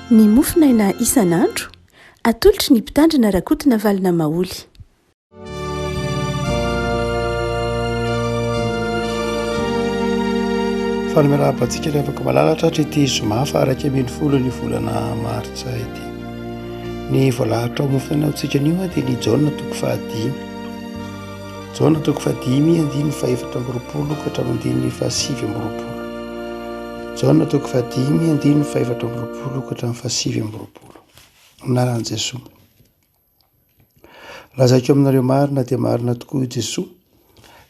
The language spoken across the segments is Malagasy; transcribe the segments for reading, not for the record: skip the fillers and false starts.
Ny mofinaina isan'andro atolotry ny mpitandrina rakotina valina maoly. Fanomerahantsika rehefa malalatra ity zoma faraka ambin'ny folo ny volana martsa ity. Ny voalahatra ao mofinaina antsika anio dia ny jauna toko fahadimy. Jauna toko fahadimy andiny faefatra amby roapolo ka hatramin'ny fahasivy amby roapolo. Jauna toko fahadimy andiny faefatra amby roapolo ka hatramin'ny fahasivy amby roapolo. Anaran'i Jesoa. Lazaiko aminareo marina dia marina tokoa Jesoa,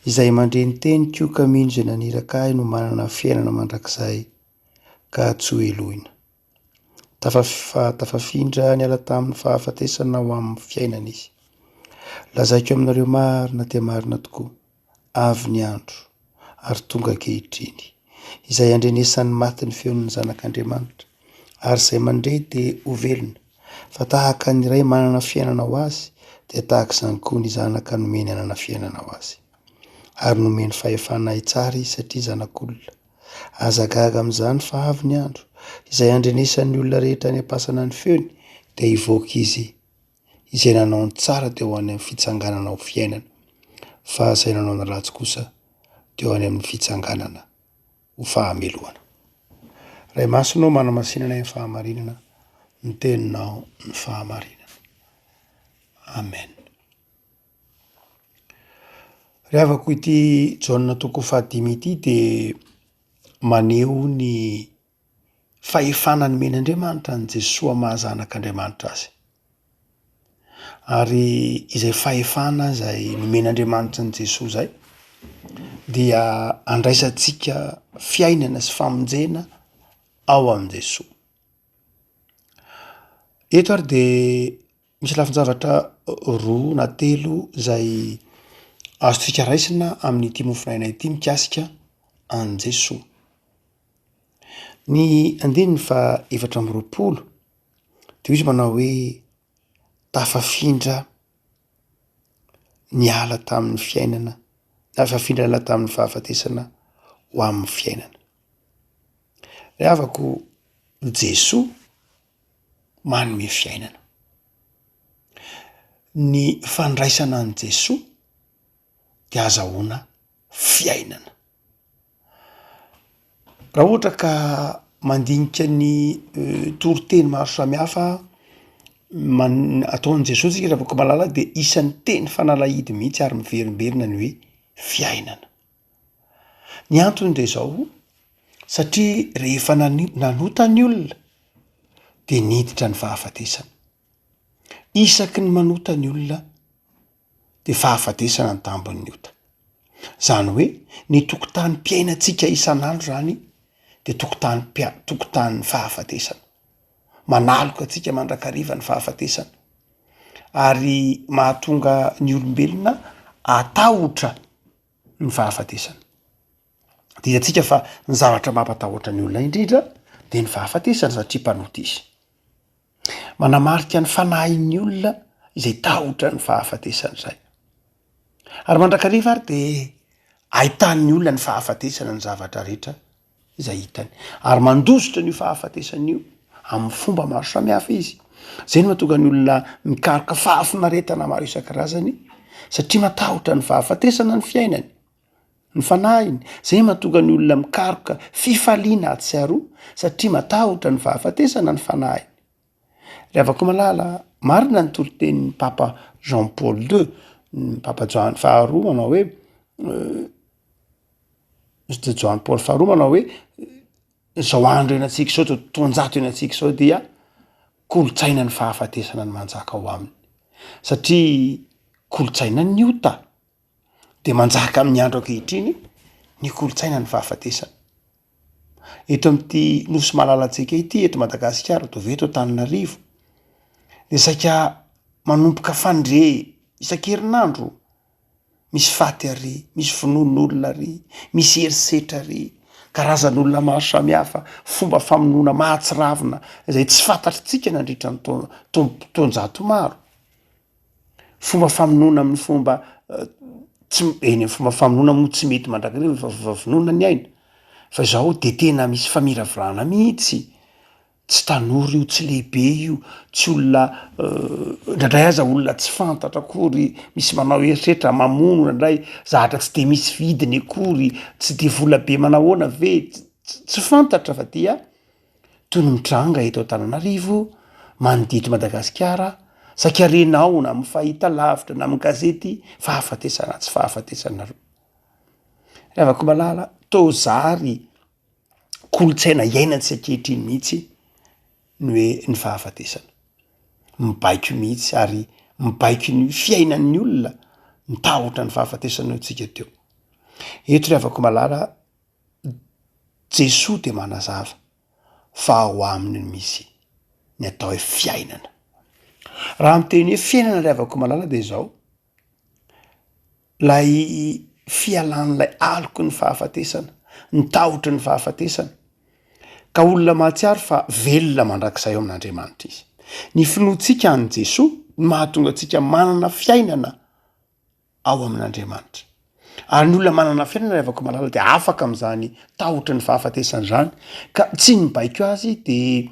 izay mandreny teniko ka mino izay naniraka ahy no manana fiainana mandrakizay ka tsy ho elohina. Tafafindra niala tamin'ny fahafatesana ho amin'ny fiainana izy. Lazaiko aminareo marina dia marina tokoa, avy ny andro ary tonga ankehitriny, izay andrenesan'ny maty ny feon'ny zanak'Andriamanitra, ary izay mandray dia ho velona, fa tahaka ny iray manana fiainana ho azy dia tahaka izany koa ny zanaka nomeny hanana fiainana ho azy, ary nomeny fahefana tsara izy satria zanak'olona. Aza gaga amin'izany fa avy ny andro izay andrenesan'ny olona rehetra ny ampasana ny feony dia hivoaka izy, izay nanao ny tsara dia ho any amin'ny fitsanganana ho fiainana, fa izay nanao ny ratsy kosa dia ho any amin'ny fitsanganana ho fahamelohana. Ray masonao manamasinana ny fahamarinana, ny teninao ny fahamarinana. Amen. Rehavako ity jauna toko fahadimy ity dia maneho ny fahefana nomen'Andriamanitra ny Jesoa mahazanak'Andriamanitra azy. Ary izay fahefana izay nomen'Andriamanitra ny Jesoa izay dia andraisantsika fiainana sy famonjena ao amin'i Jesoa. Eto ary dia misy lafin-javatra roa na telo izay azontsika raisina amin'ity mofinaina ity mikasika an'i Jesoa. Ny andininy fa efatra amby roapolo dia izy manao hoe tafafindra niala tamin'ny fiainana, tafafindra niala tamin'ny fahafatesana ho amin'ny fiainana. Rehavako Jesoa manome fiainana. Ny fandraisana an'i Jesoa dia azahoana fiainana. Raha ohatra ka mandinika ny toriteny maro samihafa ataon'i Jesoa tsika rehefa malala dia isan'ny teny fanalahidy mihitsy ary miverimberina ny hoe fiainana. Ny antony dia izao, satria rehefa nanota ny olona dia niditra ny fahafatesana. Isaky ny manota ny olona dia fahafatesana ny tambon'ny ota. Zany hoe ny tokotany-piainantsika isan'andro zany dia tokotany fahafatesana. Manaloka antsika mandrakariva ny fahafatesana ary mahatonga ny olombelona atahotra ny fahafatesana. Dia antsika fa ny zavatra mampatahotra ny olona indrindra dia ny fahafatesana satria mpanota izy. Manamarika ny fanahin'ny olona izay tahotra ny fahafatesana izay. Ary mandrakariva ary dia ahitan'ny olona ny fahafatesana ny zavatra rehetra izay hitany. Ary mandositra ny fahafatesana io amin'ny fomba maro samihafa izy. Izay no mahatonga ny olona mikaroka fahafinaretana maro isan-karazany satria matahotra ny fahafatesana ny fiainany, ny fanahiny. Izay mahatonga ny olona mikaroka fifaliana ahatsiaroa satria matahotra ny fahafatesana ny fanahiny. Rehavako malala, marina ny toritenin'ny Papa Jean Paul II, ny Papa Joany faharoa manao hoe Joany Paul faharoa manao hoe izao andro enantsika izao, taonjato enantsika izao dia kolotsaina ny fahafatesana ny manjaka ao aminy. Satria kolotsaina ny ota dia manjaka amin'ny andro ankehitriny ny kolotsaina ny fahafatesana. Eto amin'ity nosy malalantsika ity, eto Madagasikara, toa eto Antananarivo, dia saika manomboka fandre isan-kerinandro. Misy faty ary, misy fonon'olona ary, misy herisetra ary, karazan'olona maro samihafa, fomba famonoana mahatsiravina izay tsy fantatritsika nandritra ny taonjato maro. Fomba famonoana amin'ny fomba fomba famonoana moa tsy mety mandrakariva fa finoana ny aina. Fa izao dia tena misy famiravrana mihitsy tsy tanora io, tsy lehibe io, tsy olona ndraindray aza olona tsy fantatra akory, misy manao eritreritra mamono, nandray zahatra tsy de misy vidiny akory, tsy de vola be manahoana ve, tsy fantatra fa dia toy ny mitranga eto Antananarivo, manodidina Madagasikara, sakarenao na amy fahita lavitra na amy gazety fahafatesana tsy fahafatesanareo. Ravako malala tozary kolotsaina iainantsy ankehitriny mihitsy ny hoe ny fahafatesana, mibaiko mihitsy ary mibaiko ny fiainan'ny olona mitahotra ny fahafatesana tsika teo. Eto ravako malala Jesoa de manazava fa ao aminy misy ny atao hoe fiainana. Raha miteny hoe fiainana ravako malala de zao lay fialan'lay aloko ny fahafatesana, ny tahotry ny fahafatesana, ka olona mahatsiaro fa velona mandrakizay eo amin'Andriamanitra izy. Ny finoantsika any Jesoa mahatonga atsika manana fiainana ao amin'Andriamanitra. Ary ny olona manana fiainana ravako malala de afaka am'zany tahotry ny fahafatesana zany, ka tsy mibaiko azy de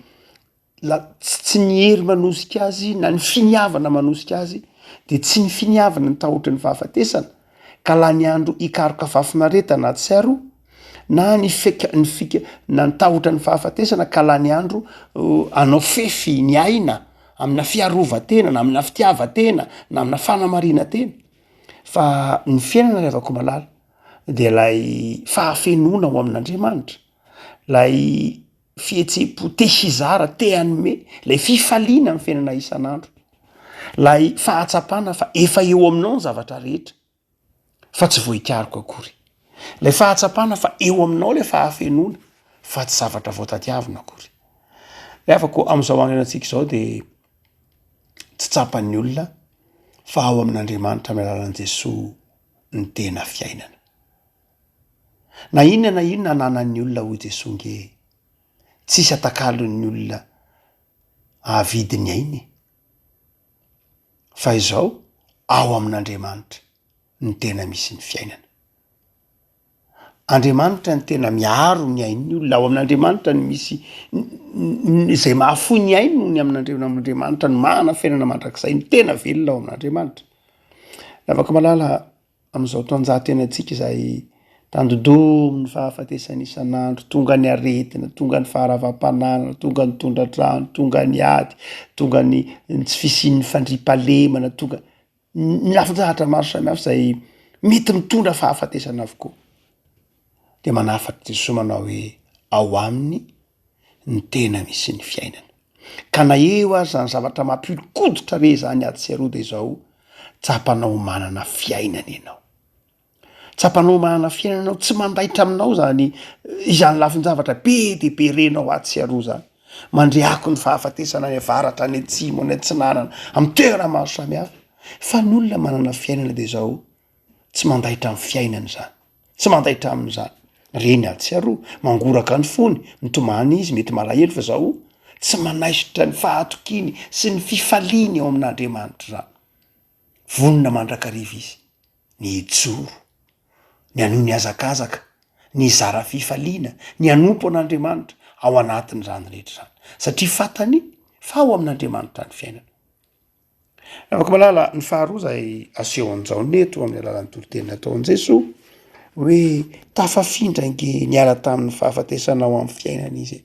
tsy ny hery manosika azy na ny finiavana manosika azy de tsy ny finiavana ny tahotry ny fahafatesana, ka la ny andro ikaroka fafinaretana tsy aro na ny na ny tahotra ny fahafatesana ka la ny andro anao fefy ny aina amina fiarovatena na amina fitiavatena na amina fanamarina-tena. Fa ny fiainana ravako malala de lay fahafenona ao amin'Andriamanitra, lay fihetsepo te hizara te hanome, lay fifaliana amin'ny fiainana isan'andro, lay fahatsapana fa efa eo aminao ny zavatra rehetra fa tsy voahikariko akory, lay fahatsapana fa eo aminao lay fahafenona fa tsy zavatra voatadiavina akory. Afako am'izao andro antsika zao de tsy tsapan'ny olona fa ao amin'Andriamanitra amin'ny alalan'i Jesoa ny tena fiainana. Na inona ananan'ny olona ho Jesoa nge tsisy atakalon'ny olona ahavidiny ainy, fa izao ao amin'Andriamanitra ny tena misy ny fiainana. Andriamanitra ny tena miaro ny ain'ny olona, ao amin'Andriamanitra ny misy izay mahafoy ny ainy no ny amin'Andriamanitra ny mahana fiainana mandrakizay ny tena velona ao amin'Andriamanitra. Ravaka malala am'izao tanjahantena antsika izay tandodomy ny fahafatesana isan'andro, tonga ny aretina, tonga ny faharavam-pananana, tonga ny tondratrano, tonga ny ady, tonga ny tsy fisian'ny fandriampahalemana, tonga ny lafin-jahatra maro samihafa izay mety mitondra fahafatesana avokoa. De manafatra Jesoa manao hoe ao aminy ny tena misy ny fiainana. Ka na eo azy zany zavatra mampihodikoditra re zany ady sy aroa de zao tsapanao manana fiainana ianao. Tsapanao manana fiainana anao, tsy mandaitra aminao zany izany lafin-javatra be de be renao ady sy aroa zany, mandreako ny fahafatesana ny avaratra ny atsimo ny atsinanana amin'ny toerana maro samihafa. Fa ny olona manana fiainana de zao tsy mandaitra amin'ny fiainana zany, tsy mandaitra amin'izany reny ady sy aroa, mangoraka ny fony, mitomany izy mety malahelo fa zao tsy manaisitra ny fahatokiny sy ny fifaliany ao amin'Andriamanitra zany. Vonona mandrakariva izy, ny ijoro, ny anoho ny azakazaka, ny zara fifaliana, ny anompo an'Andriamanitra ao anatin' zany rehetra zany, satria fantany fa ao amin'Andriamanitra ny fiainana. Afaka malala ny faharoa zay aseho an'izao neto amin'ny alalan'ny toro-teny nataon'i Jesoa hoe tafafindra nge niala tamin'ny fahafatesana ao amin'ny fiainana izy.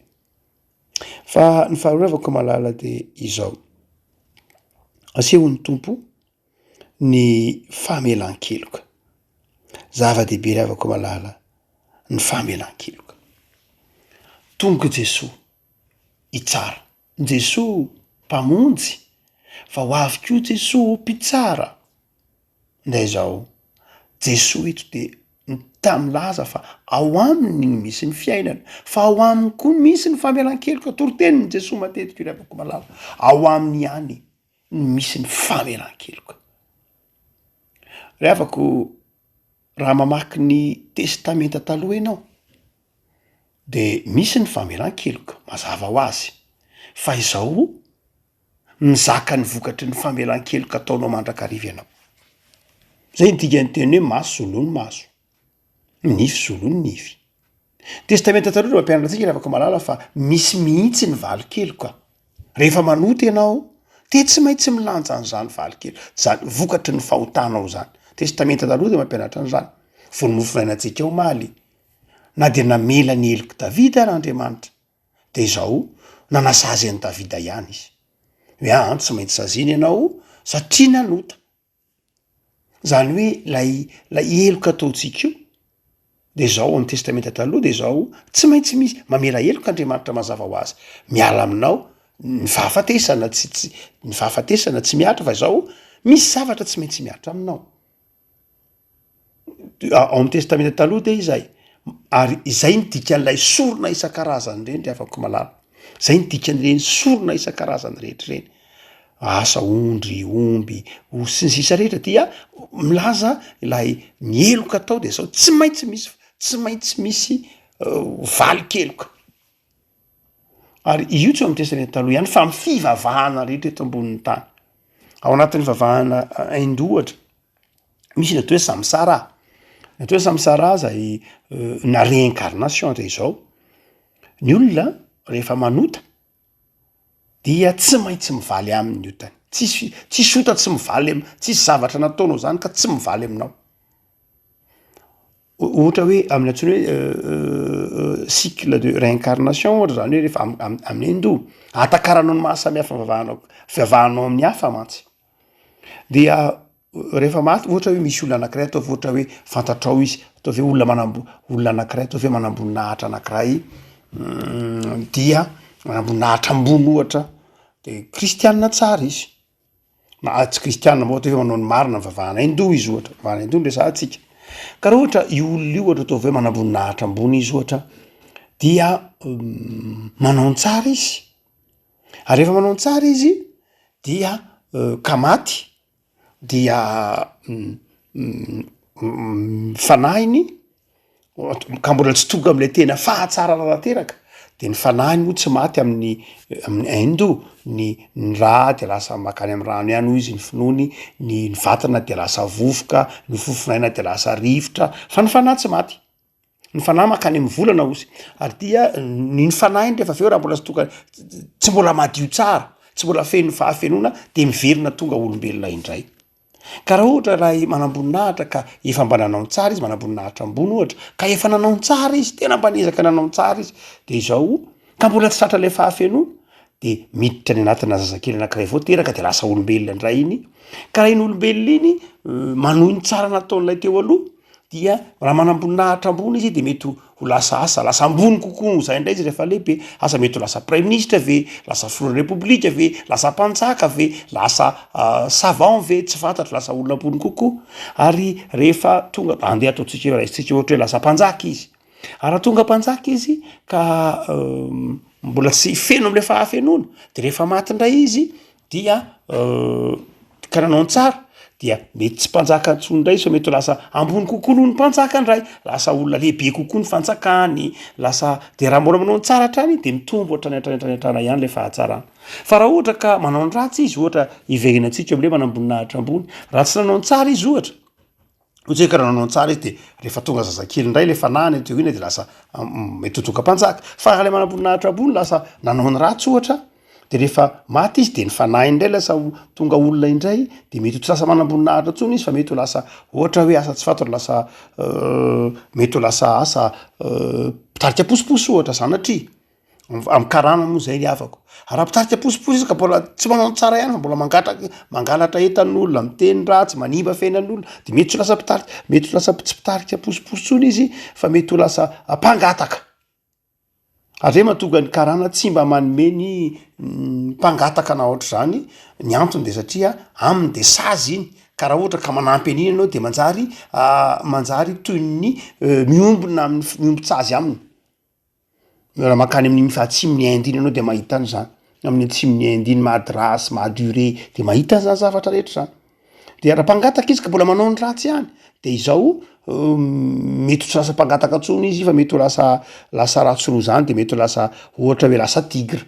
Fa ny faharoa afaka malala de izao, asehon'ny tompo ny famelan-keloka. Zava-dehibe ravako malala ny famelan-keloka. Tonga Jesoa hitsara, Jesoa mpamonjy, fa ho avy koa Jesoa mpitsara. Nday zao Jesoa eto de tamilaza fa ao aminy ny misy ny fiainana, fa ao aminy koa misy ny famelan-keloka. Toro-teniny Jesoa matetika ravako malala, ao aminy ihany ny misy ny famelan-keloka. Ravako raha mamaky ny testamenta taloha ianao de misy ny famelan-keloka mazava ho azy, fa izao mizaka ny vokatry ny famelan-keloka ataonao mandrakariva ianao. Zay ny dikan'ny teny hoe maso zoloa ny maso, ny nify zoloa ny nify. testamenta taloha no mampianatra antsika lavaka malala fa misy mihitsy ny valikely koa rehefa manota ianao de tsy maintsy milanja an'izany valikely zany vokatry ny fahotanao zany testamenta taloha de mampianatra an'izany vonymofinainantsika omaly na de namela ny eloko davida n'andriamanitra de zao nanasazy any davida ihany izy hoe an tsy maintsy saziny ianao satria nanota zany hoe lay eloka ataotsika io de zao amin'ny testamenta taloha de zao tsy maintsy misy mamela eloka andriamanitra mazava ho azy miala aminao ny fahafatesana ny fahafatesana tsy miatra fa zao misy zavatra tsy maintsy miatra aminao ao amin'ny testamenta taloha de izay ary izay ny dikan'ilay sorona isan-karazany reny ry afako malala zay ny dikan'ireny sorona isan-karazany rehetrareny asa ondry omby sy ny sisa rehetra dia milaza ilay mieloka atao de zao tsy maintsy misy valikeloka ary io tsy amin'ny testamenta taloha ihany fa mifivavahana rehetra eto ambonin'ny tany ao anatin'ny fivavahana aindohatra misy natao hoe samsara natao hoe samsara zay na réincarnation de zao ny olona rehefa manota dia tsy maintsy mivaly aminy io tany tsisy ota tsy mivaly tsisy zavatra nataonao zany ka tsy mivaly aminao ohatra hoe amin'ny antsony hoe cycle de réincarnation ohatra zany hoe rehefa amin'ny aindoha atakaranao ny mahasamihafa fivavahanao amin'ny hafa mantsy dia rehefa maty ohatra hoe misy olona anankiray ataovy ohatra hoe fantatrao izy ataovy hoe olona anankiray ataovy hoe manamboninahitra anankiray dia manamboninahitra ambony ohatra de kristianina tsara izy na tsy kristianina ma ohatra hoe manao ny marina ny vavahana aindoha izy ohatra vavahana aindoha ny resahantsika ka raha ohatra io olona io ohatra ataovy hoe manamboninahitra ambony izy ohatra dia manao ny tsara izy ary rehefa manao ny tsara izy dia ka maty dia fanahiny ka mbola tsy tonga am'lay tena fahatsarana rateraka de ny fanahiny moa tsy maty amin'ny aindoha ny ra de lasa makany amin'ny rano ihany ho izy ny finoany ny vatana de lasa vovoka ny fofinaina de lasa rivotra fa ny fanahy tsy maty ny fanahy makany amin'ny volana ozy ary dia ny fanahiny rehefa aveo raha mbola tsy tonga tsy mbola madio tsara tsy mbola feno fahafenona de miverina tonga olombelona indray ka raha ohatra raha manamboninahitra ka efa mba nanao ny tsara izy manamboninahitra ambony ohatra ka efa nanao ny tsara izy tena mba niezaka nanao ny tsara izy de zao ka mbola tsy tratra le fahafenona de miditra ny anatina zazakely anankiray vao teraka de lasa olombelona indray iny ka raha iny olombelona iny manohy ny tsara nataon'ilay teo aloha dia raha manamboninahitra ambony izy de mety ho lasa asa lasa ambony kokoa zay indray izy rehefa lehibe asa mety ho lasa premier ministre ve lasa filohan'ny repoblika ve lasa mpanjaka ve lasa savant ve tsy fantatro lasa olona ambony kokoa ary rehefa tonga andeha ataotsika raisitsika ohatra hoe lasa mpanjaka izy ary tonga mpanjaka izy ka mbola tsy feno am'le fahafenona de rehefa maty indray izy dia ka nanao ny tsara dia mety tsy mpanjaka antsony indray so mety ho lasa ambony kokoa noho ny mpanjaka indray lasa olona lehibe kokoa ny fanjakany lasa de raha mbola manao ny tsara hatrany de mitombo hatrany ihany le fahatsarana fa raha ohatra ka manao ny ratsy izy ohatra iverina antsika am'le manamboninahitra ambony raha tsy nanao ny tsara izy ohatra ohatsy hoe ka raha nanao ny tsara izy de rehefa tonga zazakely indray le fanahany teo iny de lasa mety ho tonga mpanjaka fa raha le manamboninahitra ambony lasa nanao ny ratsy ohatra de rehefa maty izy de ny fanahy indray lasa tonga olona indray de mety ho tsy lasa manamboninahitra tsony izy fa mety ho lasa ohatra hoe asa tsy fataro lasa mety ho lasa asa mpitarika posiposy ohatra zanatria amin'ny karana moa zay ny avako raha mpitarika posiposy izy ka mbola tsy manao ny tsara ihany fa mbola mangalatra entan'olona miteny ratsy manimba fiainan'olona de mety ho lasa mety ho lasa tsy mpitarika posiposy tsony izy fa mety ho lasa mpangataka ary mahatonga ny karana tsy mba manome ny mpangataka na ohatra zany ny antony de satria aminy de sazy iny ka raha ohatra ka manampy an'iny ianao de manjary toy ny miombona amin'ny miombon-tsazy aminy raha makany amin'ny fahatsiminy Inde iny ianao de mahita an'izany amin'ny atsiminy Inde iny Madras Maduré de mahita an'izany zavatra rehetra zany de raha mpangataka izy ka mbola manao ny ratsy ihany de izao mety ho tsy lasa mpangataka antsony izy fa mety ho lasa ratsoroa zany de mety ho lasa ohatra hoe lasa tigre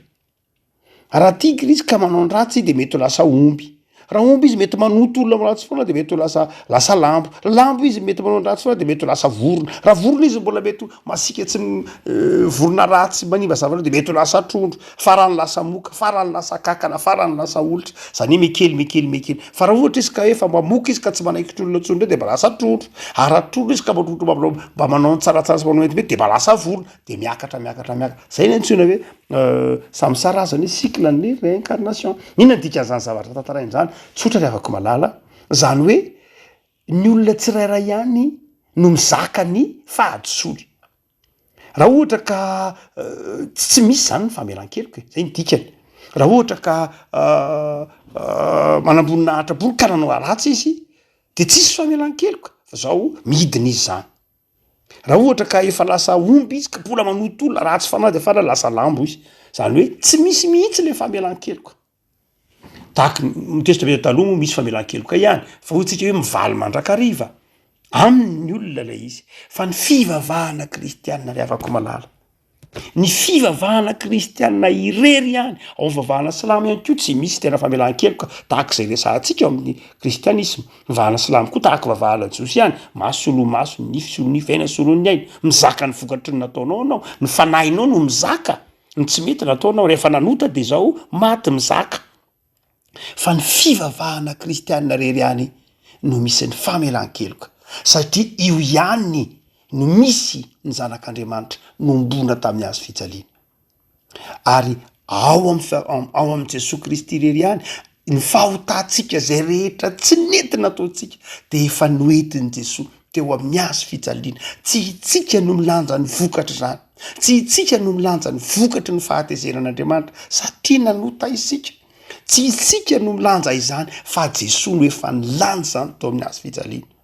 raha tigre izy ka manao ny ratsy de mety ho lasa omby raha omby izy mety manoto olona miratsy foana de mety ho lasa lambo izy mety manao ratsy foana de mety ho lasa vorona raha vorona izy mbola mety masika tsy vorona ratsy maniva zavatra de mety ho lasa trondro farany lasa moka farany lasa kakana farany lasa olitra zany mekely fa raha ohatra izy ka efa mamoka izy ka tsy manaikitra olona tsondro de mba lasa trondro raha trondro izy ka matrondro mba manao tsaratsara sy manao metimety de mba lasa vorona de miakatra zay ny antsoina hoe samysarazany cycle ny réincarnation inona dikan'izany zavatra tantarainy zany tsotra ry avako malala zany hoe ny olona tsirairay ihany no mizaka ny fahadosoly raha ohatra ka tsy misy zany ny famelan-keloka zay ny dikany raha ohatra ka manambonina bolo ka nanao ratsy izy de tsisy famelan-keloka fa zao midina izy zany raha ohatra ka efa lasa omby izy ka mbola manoto olona ratsy fanahy de fana lasa lambo izy zany hoe tsy misy mihitsy le famelan-keloka tahaky mitesitra taloha moa misy famelan-keloka ihany fa hotsika hoe mivaly mandrakariva amin'ny olona lay izy fa ny fivavahana kristianina ry avako malala ny fivavahana kristianina irery ihany ao mivavahana silamo ihany koa tsy misy tena famelan-keloka tahak'izay resantsika ao amin'ny kristianisme mivahana silamo koa tahaky vavahana jiosy ihany maso solo maso nify solo nify aina solo ny aina mizaka ny vokatry ny nataonao anao ny fanahinao no mizaka ny tsy mety nataonao rehefa nanota de zao maty mizaka fa ny fivavahana kristianina rery ihany no misy ny famelan-keloka satria io ihany no misy ny zanak'Andriamanitra nombona tamin'ny hazo fijaliana ary ao am' Jesosy Kristy rery ihany ny fahotantsika zay rehetra tsy nety nataontsika de efa noentin'i Jesosy teo amin'ny hazo fijaliana tsy itsika no milanja ny vokatra zany tsy itsika no milanja ny vokatry ny fahatezeran'Andriamanitra satria nanota isika tsy itsika no milanja izany fa Jesosy no efa nilanja zany teo amin'ny hazo fijaliana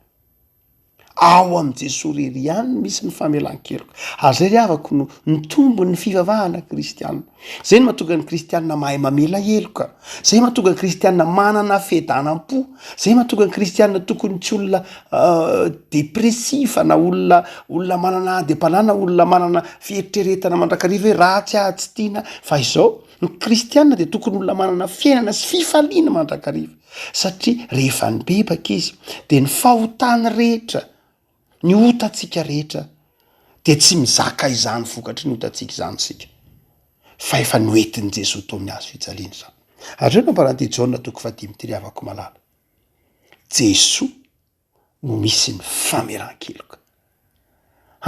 ao am' Jesosy rery ihany misy ny famelan-keloka ary zay ry avako no ny tombony fivavahana kristianina zay no mahatonga ny kristianina mahay mamela heloka zay mahatonga ny kristianina manana fedanam-po zay mahatonga ny kristianina tokony tsy olona depressifa na olona manana adem-panana olona manana fieritreretana mandrakariva hoe ratsy tsy tiana fa izao ny kristianina de tokony olona manana fiainana sy fifaliana mandrakariva satria rehefa nibebaka izy de ny fahotany rehetra ny otatsika rehetra de tsy mizaka izany vokatry ny otatsika izany sika fa efa noentin'i Jesosy tao amin'ny hazo fijaliana zany ary no mparante Jaona toko 5 ty ry avako malala Jesosy no misy ny famelan-keloka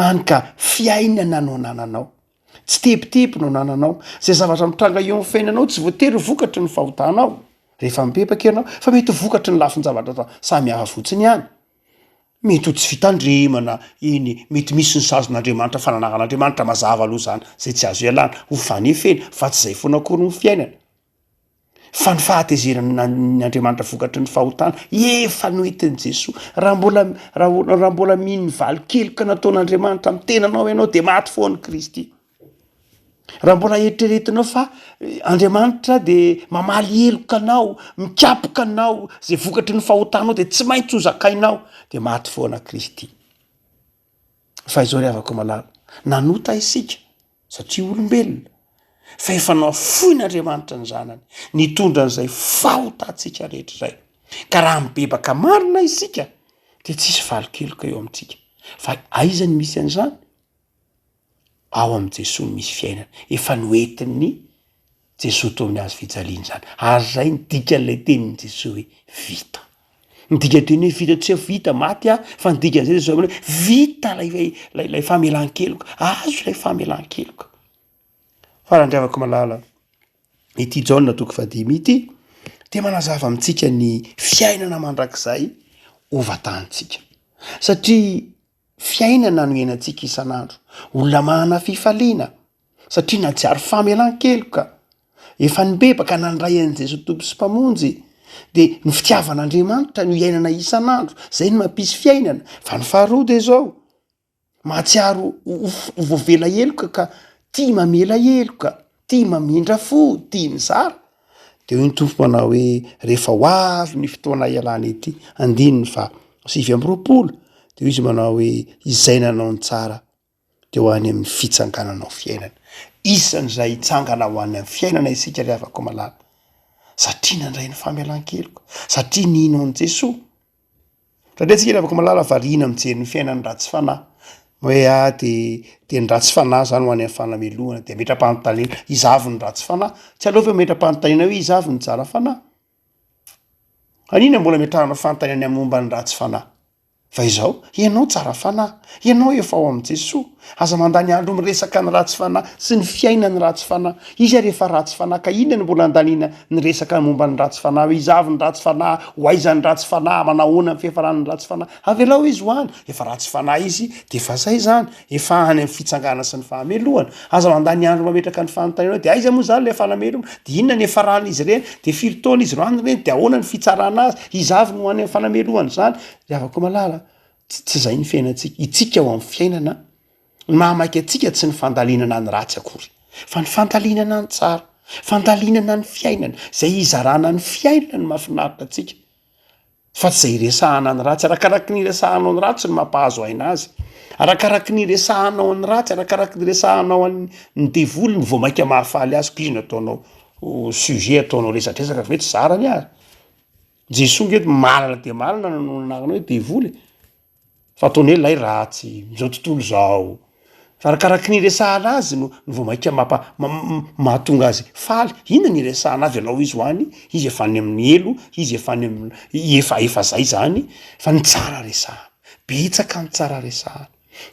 hany ka fiainana no nananao tsy tepitepy no nananao zay zavatra mitranga eo amin'ny fiainanao tsy voatery vokatry ny fahotanao rehefa mibebaka ianao fa mety vokatry ny lafin-javatra samy hafa fotsiny ihany mety ho tsy fitandremana iny mety misy ny sazon'Andriamanitra fananagan'Andriamanitra mazava aloha zany zay tsy azo ialana ho fanefena fa tsy zay foana akory ny fiainana fa ny fahatezerany Andriamanitra vokatry ny fahotana efa noentin'i Jesosy raha mbola mino ny valy-keloka nataon'Andriamanitra amin'ny tenanao ianao de maty foany Kristy raha mbola eritreretinao fa Andriamanitra de mamaly heloka anao mikapoka anao zay vokatry ny fahotanao de tsy maintsy ho zakainao de maty foana Kristy fa izao ry avako malala nanota isika satria olombelona fa efa nafoin'Andriamanitra ny zanany nitondra an'izay fahotantsika rehetra zay ka raha mibebaka marina isika de tsisy valy-keloka eo amintsika fa aizany misy an'izany ao am' Jesosy misy fiainana efa noentin'ny Jesosy tao amin'ny hazo fijaliana zany ary zay ny dikan'ilay tenin'i Jesosy hoe vita ny dikanteny hoe vita tsy hoe vita maty fa ny dikan'izay Jesosy hoe vita lay famelan-keloka azo lay famelan-keloka farandriavako malala ity Jaona toko 5 ity de manazava amintsika ny fiainana mandrakizay ovatantsika satria fiainana no iainantsika isan'andro olona manana fifaliana satria natsiary famelan-keloka efa nibebaka nandray an'i Jesosy tompo sy mpamonjy de ny fitiavan'Andriamanitra no iainana isan'andro zay no mampisy fiainana fa ny faharoa de zao mahatsiaro voavela heloka ka tia mamela heloka tia mamindra fo tia mizara de hoy ny tompo manao hoe rehefa ho avy ny fotoana ialana ity 7:20 de izy manao hoe izay nanao ny tsara de ho any amin'ny fitsangananao fiainana isan'izay itsangana ho any amin'ny fiainana isika ry avako malala satria nandray ny famelan-keloka, satria nino an' Jesosy. Satria tsika afaka malala variana mijery ny fiainany ratsy fanahy hoe de ny ratsy fanahy zany ho any amin'ny fanamelohana de metram-panontaniana izavy ny ratsy fanahy, tsy aleo fa metram-panontaniana hoe izavy ny tsara fanahy. Anina mbola metrahana fanontaniana amin'ny momba ny ratsy fanahy fa izao ianao tsara fanahy, ianao efa ao amin'i Jesosy, aza mandany andro miresaka ny ratsy fanahy sy ny fiainany ratsy fanahy. Izy rehefa ratsy fanahy ka inona ny mbola andaniana ny resaka ny momba ny ratsy fanahy hoe izavy ny ratsy fanahy, ho aiza ny ratsy fanahy, manahoana ny fihefaran'ny ratsy fanahy. Avelao izy ho any, efa ratsy fanahy izy de efa zay zany, efa any amin'ny fitsangana sy ny fahamelohana. Aza mandany andro mametraka ny fanontaniana de aiza moa zany le fanamelohana, de inona ny efaran'izy ireny, de firy taona izy roany ireny, de ahoana ny fitsarana azy, izavy no any amin'ny fanamelohana zany. De afaka malala tsy zay ny fiainantsika, itsika ao amin'ny fiainana ny mahamaiky atsika tsy ny fandalinana ny ratsy akory, fa ny fandalinana ny tsara, fandalinana ny fiainana zay izarana ny fiainana ny mahafinaritra atsika, fa tsy zay resahana ny ratsy. Arakaraky ny resahanao ny ratsy ny mampahazo aina azy, arakaraky ny resahanao ny ratsy, arakaraky ny resahanao ny devoly ny voamaika mahafaly azy ko izy no ataonao sujet, ataonao resatresaka ve tsy zarany azy. Jesosy ngeto malana de malana nanao hoe devoly, fa ataony hoe lay ratsy zao tontolo zao, fa arakaraky ny resahana azy no voamaika mahatonga azy faly. Inona ny resahana azy ianao izy ho any, izy efa any amin'ny elo, izy efa any amin'ny efa zay zany, fa ny tsara resahana, betsaka ny tsara resahana,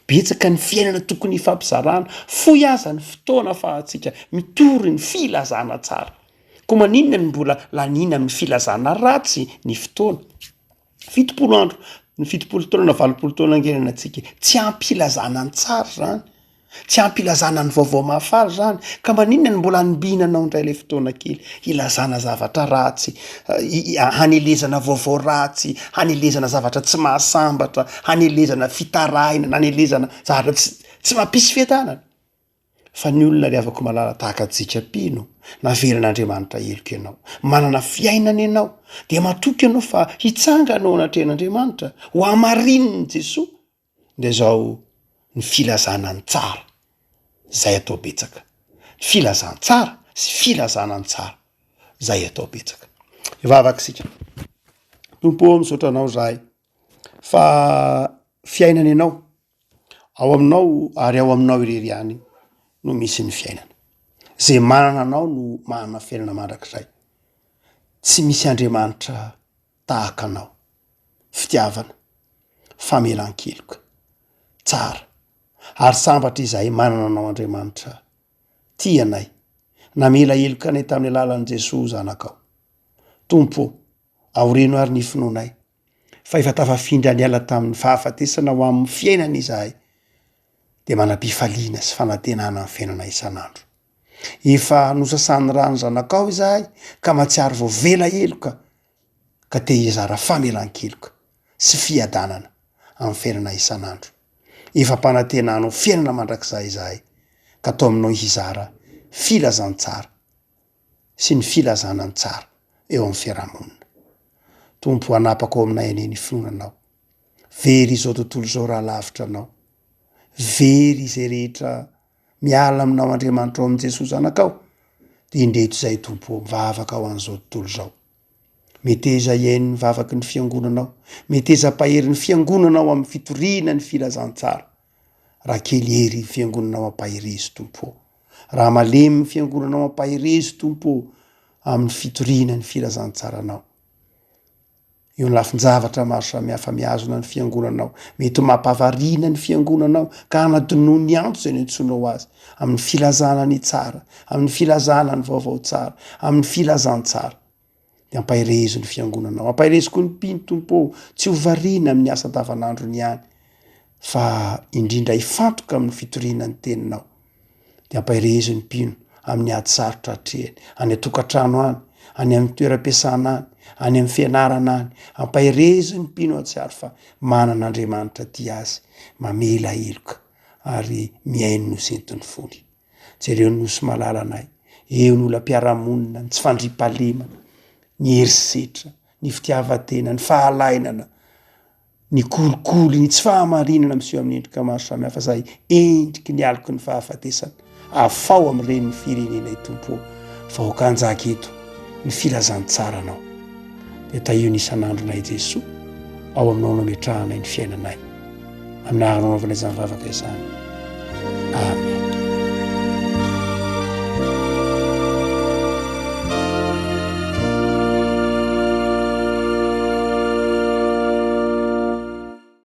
betsaka ny fiainana tokony hifampizarana, foy aza ny fotoana ahafahantsika mitory ny filazana tsara. Ko maninona ny mbola lanina amin'ny filazana ratsy ny fotoana, 70 andro, ny 70 taona na 80 taona angenana antsika, tsy ampilazana ny tsara zany, tsy ampilazana ny vaovao mahafaly zany. Ka maninona ny mbola nibinanao indray le fotoana kely ilazana zavatra ratsy, hanelezana vaovao ratsy, hanelezana zavatra tsy mahasambatra, hanelezana fitarahina, hanelezana zavatra tsy mampisy fiadanana. Fa ny olona rehavako malala tahaka antsika pino, naveran'Andriamanitra heloka ianao, manana fiainana ianao, de matoky ianao fa hitsanganao anatrehan'Andriamanitra ho amarininy Jesosy. De zao ny filazana ny tsara, zay atao betsaka. Filazana tsara sy filazana ny tsara, zay atao betsaka. Ivavaka sika. Tompo misaotra anao zahay fa fiainana ianao ao aminao ary ao aminao ireriany no misy ny fiainana. Zay manana anao no manana fiainana mandrakizay. Tsy misy Andriamanitra tahaka anao. Fitiavana, famelan-keloka, tsara. Ary sambatra izahay manana anao Andriamanitra. Tia anay, namela heloka anay tamin'ny alalan'i Jesosy zanakao. Tompo, aoreno ary ny finoanay, fa efa tafafindra ny ala tamin'ny fahafatesana ho amin'ny fiainana izahay, de manam-pifaliana sy fanantenana amin'ny fiainana isan'andro. Efa nosasan'ny rano zanakao izahay ka mahatsiaro vao vela heloka, ka te hizara famelan-keloka sy fiadanana amin'ny fiainana isan'andro. Efa mpanantenanao fiainana mandrakizay izahay, ka atao aminao hizara filazantsara sy ny filazanany tsara eo amin'ny fiarahamonina. Tompo, anapaka ao aminay ane ny finoananao. Very izao tontolo izao raha lavitra anao. Very izay rehetra miala aminao Andriamanitra ao amin'i Jesosy zanakao. De indreto izay tompo, mivavaka ao an'izao tontolo izao. Meteza iainy mivavaky ny fiangonanao, meteza pahery ny fiangonanao amin'ny fitoriana ny filazantsara. Raha kely hery fiangonanao ampaherezy tompo. Raha malemy fiangonanao ampaherezy tompo amin'ny fitoriana ny filazantsaranao. Io ny lafin-javatra maro samihafa miazona ny fiangonanao, mety mampavarina ny fiangonanao ka hanadinoa ny antso zay ny antsonao azy, amin'ny filazana ny tsara, amin'ny filazana ny vaovao tsara, amin'ny filazantsara. De ampahirezo ny fiangonanao, ampahirezo koa ny mpino tompo, tsy ho variana amin'ny asa andavanandro ny any, fa indrindra hifantoka amin'ny fitoriana ny teninao. De ampahirezo ny mpino amin'ny ady sarotra hatrehany, any atokantrano any, any amin'ny toeram-piasana any, any amin'ny fianarana any, ampahirezo ny mpino atsiaro fa manan'Andriamanitra ty azy, mamela heloka ary miaino nosentiny fony. Jereo ny nosy malala anay, eo ny olam-piarahamonina, ny tsy fandriampahalemana, ny herisetra, ny fitiavatena, ny fahalainana, ny kolikoly, ny tsy fahamarinana miseho amin'ny endrika maro samihafa zay endriky ny aloky ny fahafatesana. Afao amin'ireny ny firenenay tompo, fa ho kanjaka eto ny filazantsaranao dia taio nisan'andronay Jesoa ao aminao no ametrahanay ny fiainanay amin'ny aranao anaovana izany vavaka izany. Amen.